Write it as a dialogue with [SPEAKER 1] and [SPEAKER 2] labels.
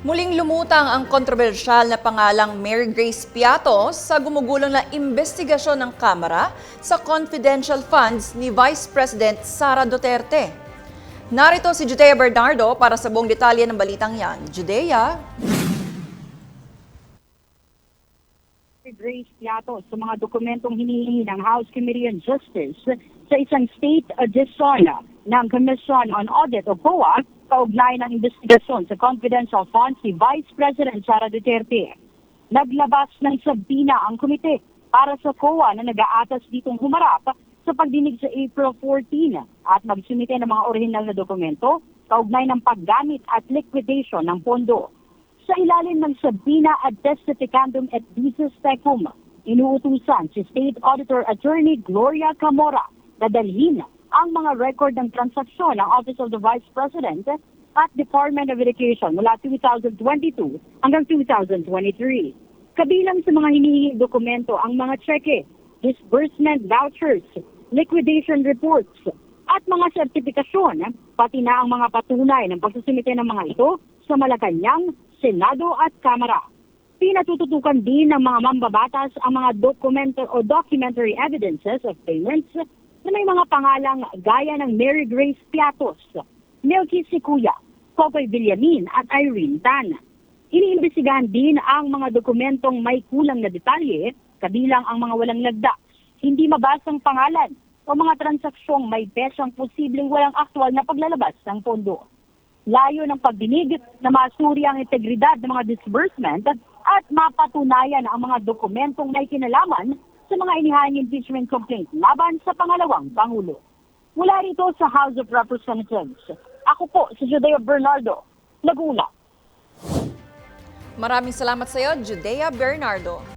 [SPEAKER 1] Muling lumutang ang kontrobersyal na pangalang Mary Grace Piatos sa gumugulong na investigasyon ng Kamara sa confidential funds ni Vice President Sara Duterte. Narito si Judea Bernardo para sa buong detalye ng balitang yan. Judea?
[SPEAKER 2] Grace Piatos sa mga dokumentong hinihingi ng House Committee on Justice sa isang state audition ng Commission on Audit o COA kaugnay ng investigasyon sa confidential funds si Vice President Sara Duterte. Naglabas ng sabina ang komite para sa COA na nag-aatas ditong humarap sa pagdinig sa April 14 at magsumite ng mga orihinal na dokumento kaugnay ng paggamit at liquidation ng pondo. Sa ilalim ng sabina at testificandum et visis tecum, inuutusan si State Auditor Attorney Gloria Camora na dalhin ang mga record ng transaksyon ng Office of the Vice President at Department of Education mula 2022 hanggang 2023. Kabilang sa mga hinihingi dokumento ang mga cheque, disbursement vouchers, liquidation reports, at mga sertifikasyon, pati na ang mga patunay ng pagsusumite ng mga ito sa Malacanang, Senado at Kamara. Pinatututukan din ng mga mambabatas ang mga documentary evidences of payments na may mga pangalang gaya ng Mary Grace Piatos, Milky Sikuya, Kokoy Villamin at Irene Tan. Iniimbestigahan din ang mga dokumentong may kulang na detalye, kabilang ang mga walang lagda, hindi mabasang pangalan o mga transaksyong may pesang posibleng walang aktwal na paglalabas ng pondo. Layo ng pagdinig na masuri ang integridad ng mga disbursement at mapatunayan ang mga dokumentong may kinalaman sa mga inihahing impeachment complaint laban sa pangalawang Pangulo. Mula rito sa House of Representatives, ako po si Judea Bernardo, nag-uula.
[SPEAKER 1] Maraming salamat sa iyo, Judea Bernardo.